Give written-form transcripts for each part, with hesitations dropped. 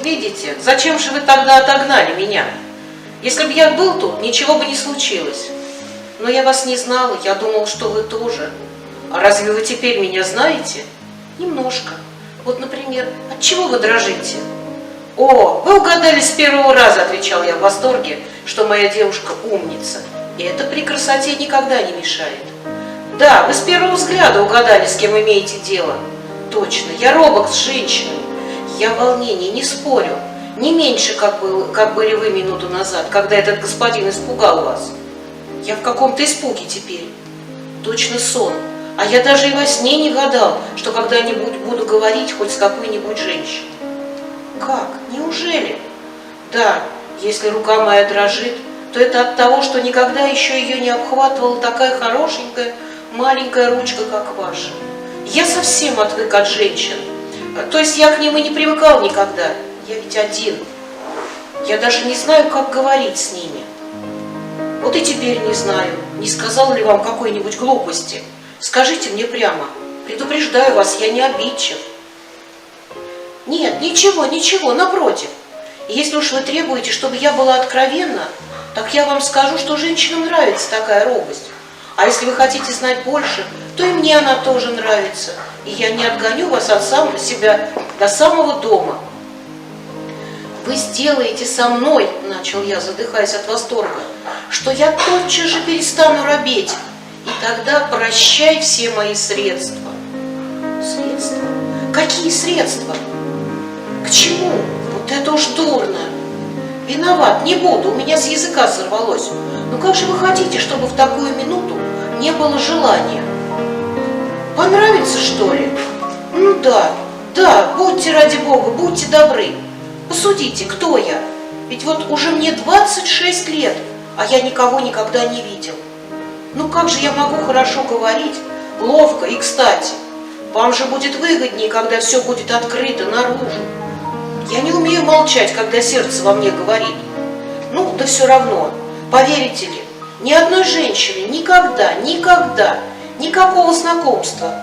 Видите, зачем же вы тогда отогнали меня? Если бы я был тут, ничего бы не случилось. Но я вас не знала, я думал, что вы тоже. А разве вы теперь меня знаете? Немножко. Вот, например, от чего вы дрожите? О, вы угадали с первого раза, отвечал я в восторге, что моя девушка умница. И это при красоте никогда не мешает. Да, вы с первого взгляда угадали, с кем имеете дело. Точно, я робок с женщиной. Я в волнении, не спорю. Не меньше, как были вы минуту назад, когда этот господин испугал вас. Я в каком-то испуге теперь. Точно сон. А я даже и во сне не гадал, что когда-нибудь буду говорить хоть с какой-нибудь женщиной. Как? Неужели? Да, если рука моя дрожит, то это от того, что никогда еще ее не обхватывала такая хорошенькая, маленькая ручка, как ваша. Я совсем отвык от женщин. То есть я к ним и не привыкал никогда. Я ведь один. Я даже не знаю, как говорить с ними. Вот и теперь не знаю, не сказал ли вам какой-нибудь глупости. Скажите мне прямо. Предупреждаю вас, я не обидчив. Нет, ничего, напротив. Если уж вы требуете, чтобы я была откровенна, так я вам скажу, что женщинам нравится такая робость. А если вы хотите знать больше, то и мне она тоже нравится. И я не отгоню вас от самого себя до самого дома. Вы сделаете со мной, начал я, задыхаясь от восторга, что я тотчас же перестану робеть, и тогда прощай все мои средства. Средства? Какие средства? К чему? Вот это уж дурно. Виноват, не буду, у меня с языка сорвалось. Ну как же вы хотите, чтобы в такую минуту не было желания? Понравится, что ли? Ну да, будьте ради Бога, будьте добры. Посудите, кто я? Ведь вот уже мне 26 лет, а я никого никогда не видел. Ну как же я могу хорошо говорить, ловко и кстати? Вам же будет выгоднее, когда все будет открыто наружу. Я не умею молчать, когда сердце во мне говорит. Ну, да все равно, поверите ли, ни одной женщины никогда, никакого знакомства.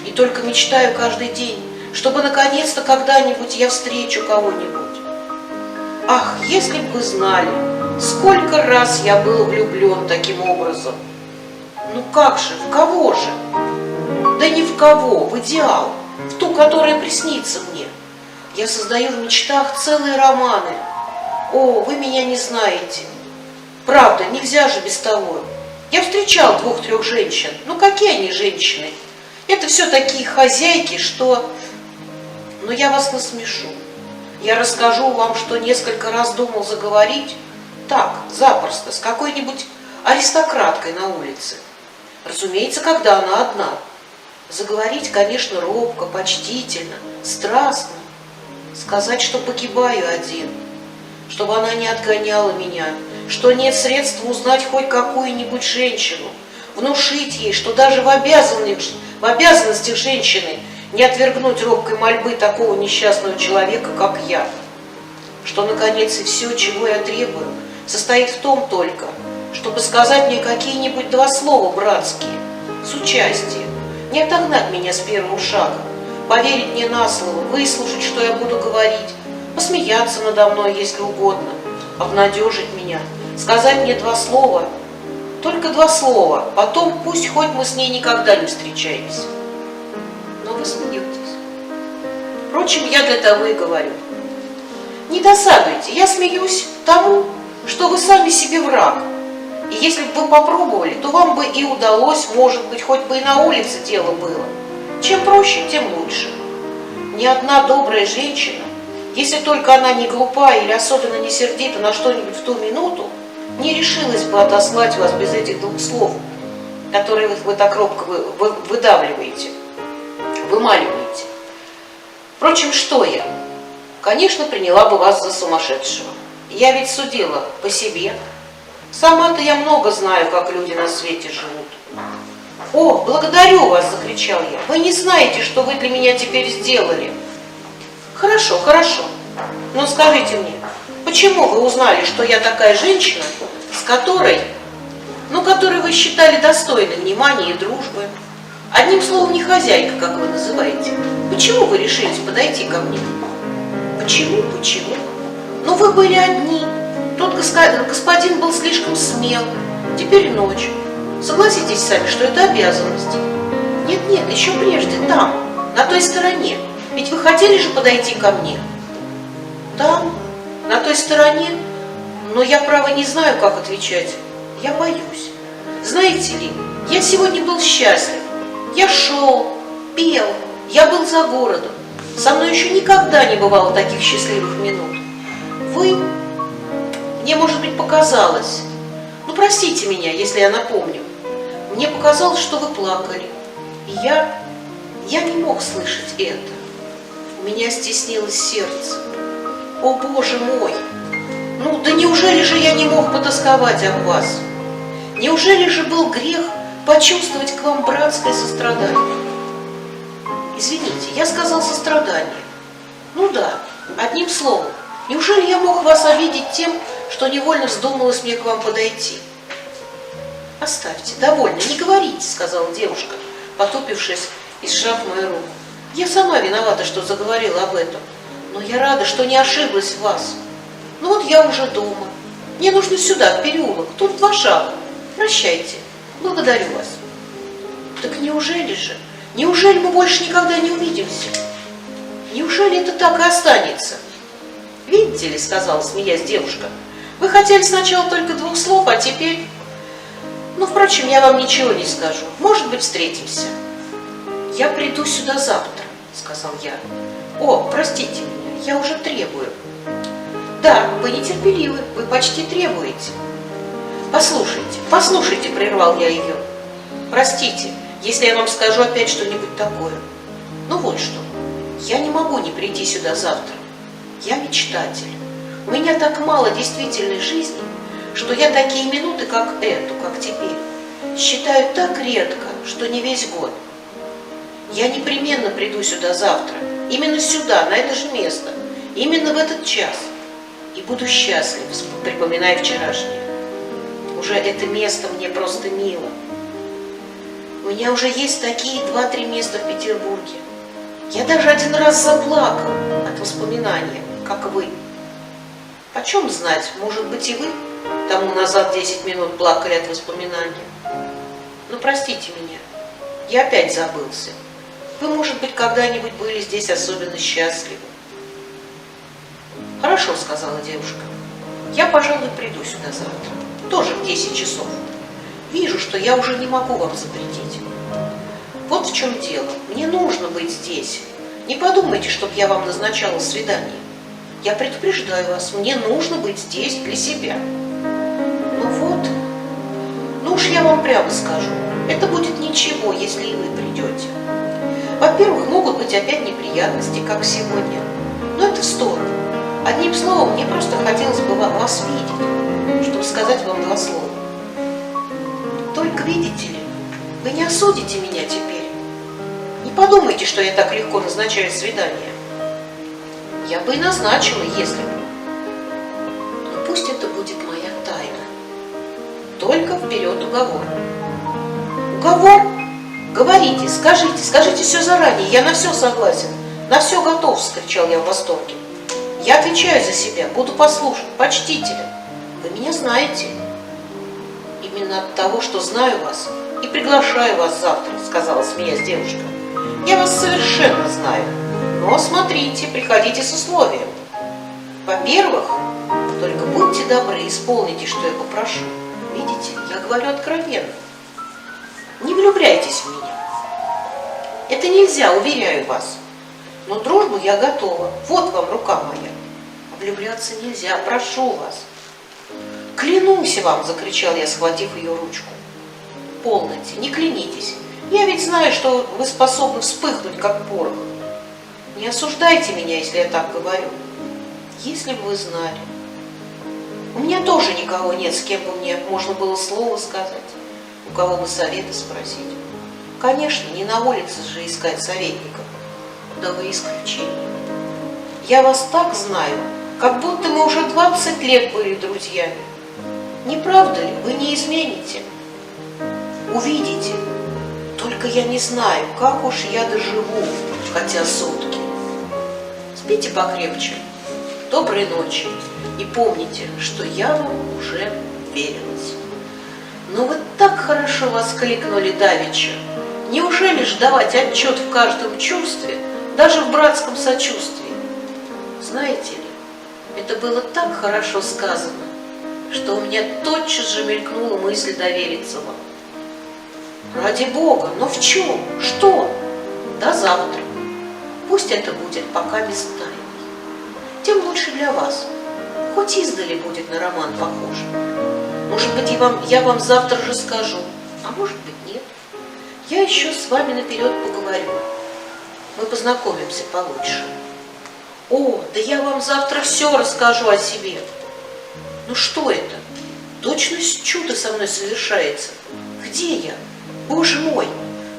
И только мечтаю каждый день, чтобы наконец-то когда-нибудь я встречу кого-нибудь. Ах, если бы вы знали, сколько раз я был влюблен таким образом. Ну как же, в кого же? Да не в кого, в идеал, в ту, которая приснится мне. Я создаю в мечтах целые романы. О, вы меня не знаете. Правда, нельзя же без того. Я встречал 2-3 женщин. Ну какие они женщины? Это все такие хозяйки, что... Но я вас насмешу. Я расскажу вам, что несколько раз думал заговорить, так, запросто, с какой-нибудь аристократкой на улице. Разумеется, когда она одна. Заговорить, конечно, робко, почтительно, страстно. Сказать, что погибаю один, чтобы она не отгоняла меня, что нет средств узнать хоть какую-нибудь женщину, внушить ей, что даже в обязанностях женщины не отвергнуть робкой мольбы такого несчастного человека, как я. Что, наконец, и все, чего я требую, состоит в том только, чтобы сказать мне какие-нибудь 2 слова братские, с участием, не отогнать меня с первого шага, поверить мне на слово, выслушать, что я буду говорить, посмеяться надо мной, если угодно, обнадежить меня, сказать мне 2 слова, только 2 слова, потом пусть хоть мы с ней никогда не встречаемся. Но вы смеетесь. Впрочем, я для того и говорю. Не досадуйте, я смеюсь тому, что вы сами себе враг. И если бы вы попробовали, то вам бы и удалось, может быть, хоть бы и на улице дело было. Чем проще, тем лучше. Ни одна добрая женщина, если только она не глупа или особенно не сердита на что-нибудь в ту минуту, не решилась бы отослать вас без этих 2 слов, которые вы так робко выдавливаете, вымаливаете. Впрочем, что я? Конечно, приняла бы вас за сумасшедшего. Я ведь судила по себе. Сама-то я много знаю, как люди на свете живут. «О, благодарю вас!» – закричал я. «Вы не знаете, что вы для меня теперь сделали». «Хорошо, хорошо. Но скажите мне, почему вы узнали, что я такая женщина, с которой вы считали достойной внимания и дружбы? Одним словом, не хозяйка, как вы называете. Почему вы решились подойти ко мне?» Почему, почему? Но вы были одни. Тот господин был слишком смел. Теперь ночь. Согласитесь сами, что это обязанность. Нет, еще прежде, там, на той стороне. Ведь вы хотели же подойти ко мне? Там, на той стороне? Но я, право, не знаю, как отвечать. Я боюсь. Знаете ли, я сегодня был счастлив. Я шел, пел, я был за городом. Со мной еще никогда не бывало таких счастливых минут. Вы... Мне, может быть, показалось. Ну, простите меня, если я напомню. Мне показалось, что вы плакали. И я не мог слышать это. У меня стеснилось сердце. О, Боже мой! Ну, да неужели же я не мог потосковать об вас? Неужели же был грех почувствовать к вам братское сострадание? Извините, я сказал сострадание. Ну да, одним словом. Неужели я мог вас обидеть тем, что невольно вздумалось мне к вам подойти? Оставьте, довольно, не говорите, сказала девушка, потупившись и сжав мою руку. Я сама виновата, что заговорила об этом, но я рада, что не ошиблась в вас. Ну вот я уже дома. Мне нужно сюда, в переулок, тут 2 шага. Прощайте, благодарю вас. Так неужели же? Неужели мы больше никогда не увидимся? Неужели это так и останется? Видите ли, сказала, смеясь девушка, вы хотели сначала только 2 слов, а теперь... Ну, впрочем, я вам ничего не скажу. Может быть, встретимся. Я приду сюда завтра, сказал я. О, простите меня, я уже требую. Да, вы нетерпеливы, вы почти требуете. Послушайте, прервал я ее. Простите, если я вам скажу опять что-нибудь такое. Ну вот что, я не могу не прийти сюда завтра. Я мечтатель. У меня так мало действительной жизни, что я такие минуты, как эту, как теперь, считаю так редко, что не весь год. Я непременно приду сюда завтра, именно сюда, на это же место, именно в этот час, и буду счастлив, припоминая вчерашнее. Уже это место мне просто мило. У меня уже есть такие 2-3 места в Петербурге. Я даже 1 раз заплакал от воспоминания, как вы. Почем знать, может быть, и вы тому назад 10 минут плакали от воспоминания. Ну, простите меня, я опять забылся. Вы, может быть, когда-нибудь были здесь особенно счастливы. Хорошо, сказала девушка. Я, пожалуй, приду сюда завтра. Тоже в 10 часов. Вижу, что я уже не могу вам запретить. Вот в чем дело. Мне нужно быть здесь. Не подумайте, чтобы я вам назначала свидание. Я предупреждаю вас, мне нужно быть здесь для себя. Ну вот, ну уж я вам прямо скажу, это будет ничего, если и вы придете. Во-первых, могут быть опять неприятности, как сегодня, но это в сторону. Одним словом, мне просто хотелось бы вас видеть, чтобы сказать вам 2 слова. Только видите ли, вы не осудите меня теперь. Не подумайте, что я так легко назначаю свидание. Я бы и назначила, если бы. Но пусть это будет моя тайна. Только вперед уговор. Уговор? Говорите, скажите все заранее, я на все согласен, на все готов, вскричал я в восторге. Я отвечаю за себя, буду послушен, почтителен. Вы меня знаете. Именно от того, что знаю вас и приглашаю вас завтра, сказала, смеясь девушка. Я вас совершенно знаю. Но смотрите, приходите с условием. Во-первых, только будьте добры, исполните, что я попрошу. Видите, я говорю откровенно. Не влюбляйтесь в меня. Это нельзя, уверяю вас. Но дружбу я готова. Вот вам рука моя. А влюбляться нельзя, прошу вас. Клянусь вам, закричал я, схватив ее ручку. Полноте, не клянитесь. Я ведь знаю, что вы способны вспыхнуть, как порох. Не осуждайте меня, если я так говорю. Если бы вы знали. У меня тоже никого нет, с кем бы мне можно было слово сказать, у кого бы совета спросить. Конечно, не на улице же искать советников. Да вы исключение. Я вас так знаю, как будто мы уже 20 лет были друзьями. Не правда ли? Вы не измените. Увидите. Только я не знаю, как уж я доживу, хотя сутки. Спите покрепче. доброй ночи. И помните, что я вам уже верилась. Но вы так хорошо воскликнули давеча. Неужели ж давать отчет в каждом чувстве, даже в братском сочувствии? Знаете ли, это было так хорошо сказано, что у меня тотчас же мелькнула мысль довериться вам. Ради Бога, но в чем? Что? До завтра. Пусть это будет пока без тайны. Тем лучше для вас. Хоть издали будет на роман похоже. Может быть, я вам завтра же скажу, а может быть, нет. Я еще с вами наперед поговорю. Мы познакомимся получше. О, да я вам завтра все расскажу о себе. Ну что это? Точность чудо со мной совершается. Где я? Боже мой!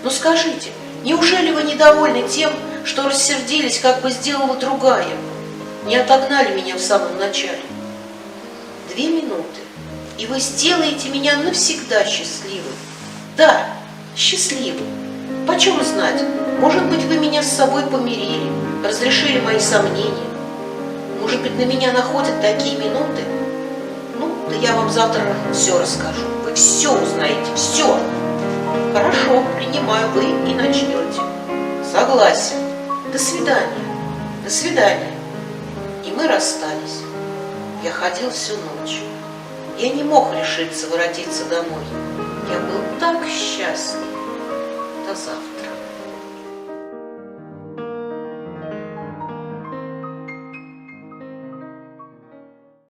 Ну скажите, неужели вы недовольны тем, что рассердились, как бы сделала другая? Не отогнали меня в самом начале? 2 минуты, и вы сделаете меня навсегда счастливым. Да, счастливым. Почем знать, может быть, вы меня с собой помирили, разрешили мои сомнения. Может быть, на меня находят такие минуты? Ну, да я вам завтра все расскажу. Вы все узнаете, все. Хорошо, принимаю, вы и начнете. Согласен. До свидания. До свидания. И мы расстались. Я ходил всю ночь. Я не мог решиться воротиться домой. Я был так счастлив. До завтра.